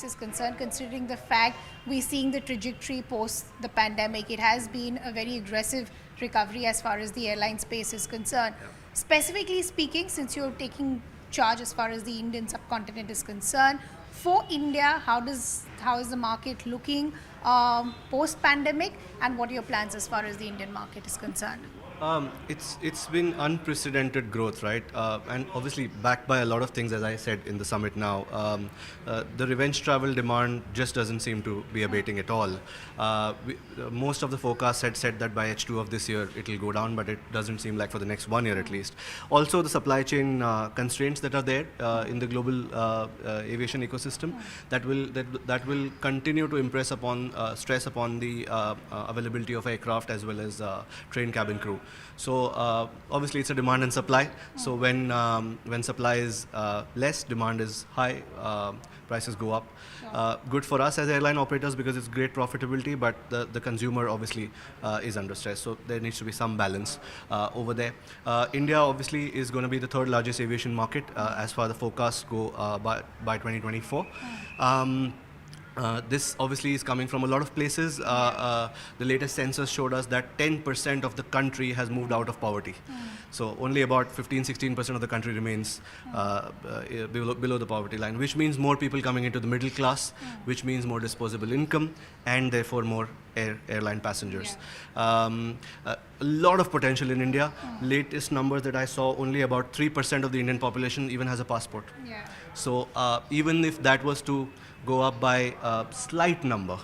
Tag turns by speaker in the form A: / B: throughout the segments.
A: is concerned, considering the fact we're seeing the trajectory post the pandemic, it has been a very aggressive recovery as far as the airline space is concerned. Specifically speaking, since you're taking charge as far as the Indian subcontinent is concerned, for India, how is the market looking post pandemic, and what are your plans as far as the Indian market is concerned?
B: It's been unprecedented growth, right? And obviously backed by a lot of things, as I said in the summit now. The revenge travel demand just doesn't seem to be abating at all. Most of the forecasts had said that by H2 of this year it'll go down, but it doesn't seem like for the next 1 year at least. Also, the supply chain constraints that are there in the global aviation ecosystem that will continue to impress upon stress upon the availability of aircraft as well as train cabin crew. So obviously it's a demand and supply. So when supply is less, demand is high, prices go up. Good for us as airline operators because it's great profitability, but the consumer obviously is under stress. So there needs to be some balance over there. India obviously is going to be the third largest aviation market as far as the forecasts go by 2024. This obviously is coming from a lot of places. The latest census showed us that 10% of the country has moved out of poverty. So only about 15-16% of the country remains below the poverty line, which means more people coming into the middle class, which means more disposable income, and therefore more airline passengers. A lot of potential in India. Latest numbers that I saw, only about 3% of the Indian population even has a passport. So even if that was to go up by a slight number,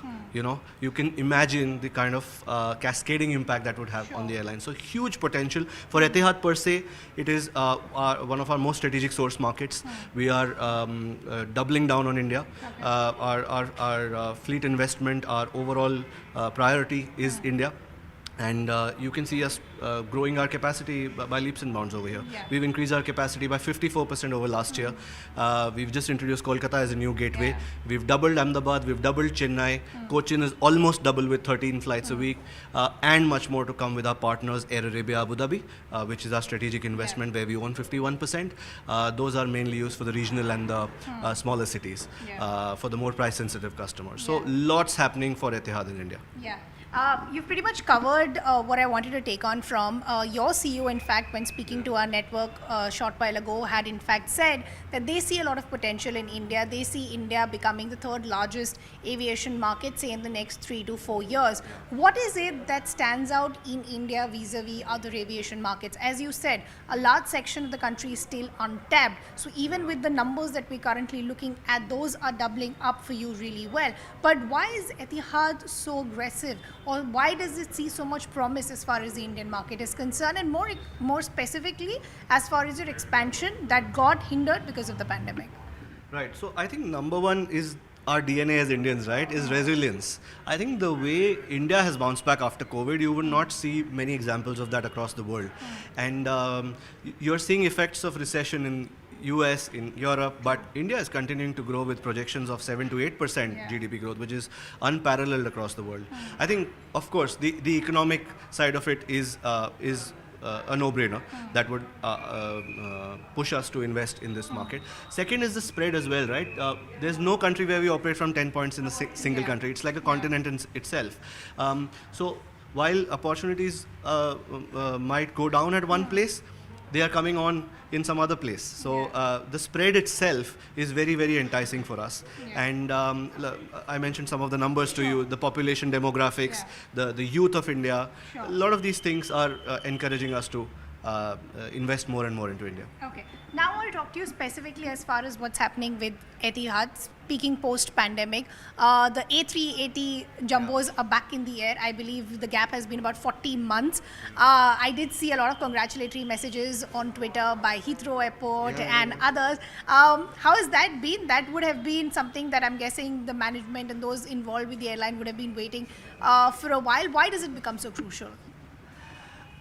B: you can imagine the kind of cascading impact that would have on the airline. So huge potential for Etihad per se. It is one of our most strategic source markets. We are doubling down on India. Our fleet investment, our overall priority is India. And you can see us growing our capacity by leaps and bounds over here. We've increased our capacity by 54% over last year. We've just introduced Kolkata as a new gateway. We've doubled Ahmedabad, we've doubled Chennai. Cochin is almost double with 13 flights a week. And much more to come with our partners, Air Arabia Abu Dhabi, which is our strategic investment where we own 51%. Those are mainly used for the regional and the smaller cities, for the more price-sensitive customers. So lots happening for Etihad in India.
A: You've pretty much covered what I wanted to take on from. Your CEO, in fact, when speaking to our network a short while ago, had in fact said that they see a lot of potential in India. They see India becoming the third largest aviation market, say in the next 3 to 4 years. What is it that stands out in India vis-a-vis other aviation markets? As you said, a large section of the country is still untapped. So even with the numbers that we're currently looking at, those are doubling up for you really well. But why is Etihad so aggressive? Or why does it see so much promise as far as the Indian market is concerned, and more specifically as far as your expansion that got hindered because of the pandemic?
B: Right. So I think number one is our DNA as Indians, right, is resilience. I think the way India has bounced back after COVID, you would not see many examples of that across the world. And you're seeing effects of recession in US, in Europe, but India is continuing to grow with projections of 7 to 8% GDP growth, which is unparalleled across the world. I think, of course, the economic side of it is a no-brainer that would push us to invest in this market. Second is the spread as well, right? There's no country where we operate from 10 points in a single country. It's like a continent in itself. So while opportunities might go down at one place, they are coming on in some other place. So the spread itself is very, very enticing for us. And I mentioned some of the numbers to you, the population demographics, the youth of India. A lot of these things are encouraging us to invest more and more into India.
A: Okay. Now I'll talk to you specifically as far as what's happening with Etihad. Speaking post-pandemic, the A380 jumbos are back in the air. I believe the gap has been about 40 months. I did see a lot of congratulatory messages on Twitter by Heathrow Airport and others. How has that been? That would have been something that I'm guessing the management and those involved with the airline would have been waiting for a while. Why does it become so crucial?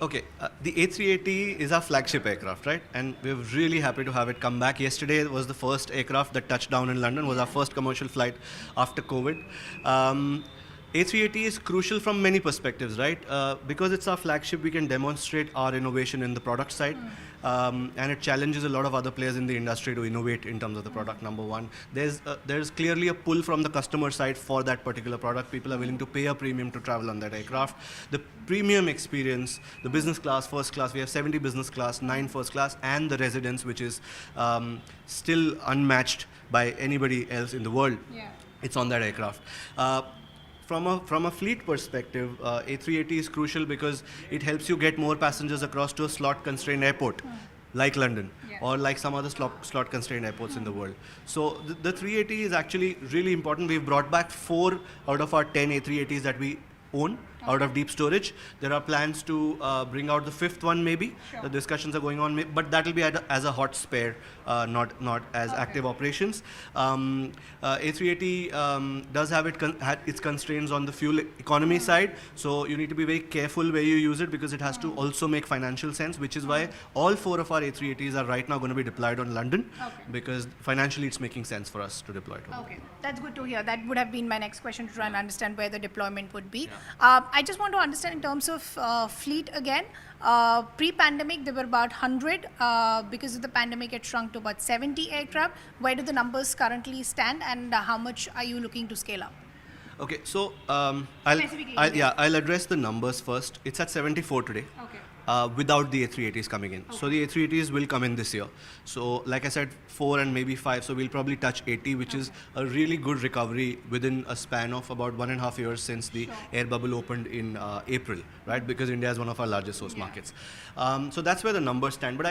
B: Okay, the A380 is our flagship aircraft, right? And we're really happy to have it come back. Yesterday was the first aircraft that touched down in London, was our first commercial flight after COVID. A380 is crucial from many perspectives, right? Because it's our flagship, we can demonstrate our innovation in the product side, and it challenges a lot of other players in the industry to innovate in terms of the product. Number one, there's clearly a pull from the customer side for that particular product. People are willing to pay a premium to travel on that aircraft. The premium experience, the business class, first class, we have 70 business class, 9 first class, and the residence, which is still unmatched by anybody else in the world.
A: Yeah.
B: It's on that aircraft. From a fleet perspective, A380 is crucial because it helps you get more passengers across to a slot-constrained airport, like London, or like some other slot-constrained airports in the world. So the 380 is actually really important. We've brought back 4 out of our 10 A380s that we own out of deep storage. There are plans to bring out the 5th one maybe.
A: Sure.
B: The discussions are going on, but that will be as a hot spare, not as active operations. A380 does have its constraints on the fuel economy side, so you need to be very careful where you use it because it has to also make financial sense, which is why all 4 of our A380s are right now going to be deployed on London, because financially it's making sense for us to deploy it.
A: Okay, that's good to hear. That would have been my next question, to try and understand where the deployment would be. I just want to understand in terms of fleet again. Pre-pandemic, there were about 100. Because of the pandemic, it shrunk to about 70 aircraft. Where do the numbers currently stand, and how much are you looking to scale up?
B: Okay, so
A: Specifically,
B: I'll address the numbers first. It's at 74 today.
A: Okay.
B: Without the A380s coming in. So the A380s will come in this year. So like I said, 4 and maybe 5, so we'll probably touch 80, which is a really good recovery within a span of about 1.5 years since the air bubble opened in April, right? Because India is one of our largest source markets. So that's where the numbers stand. But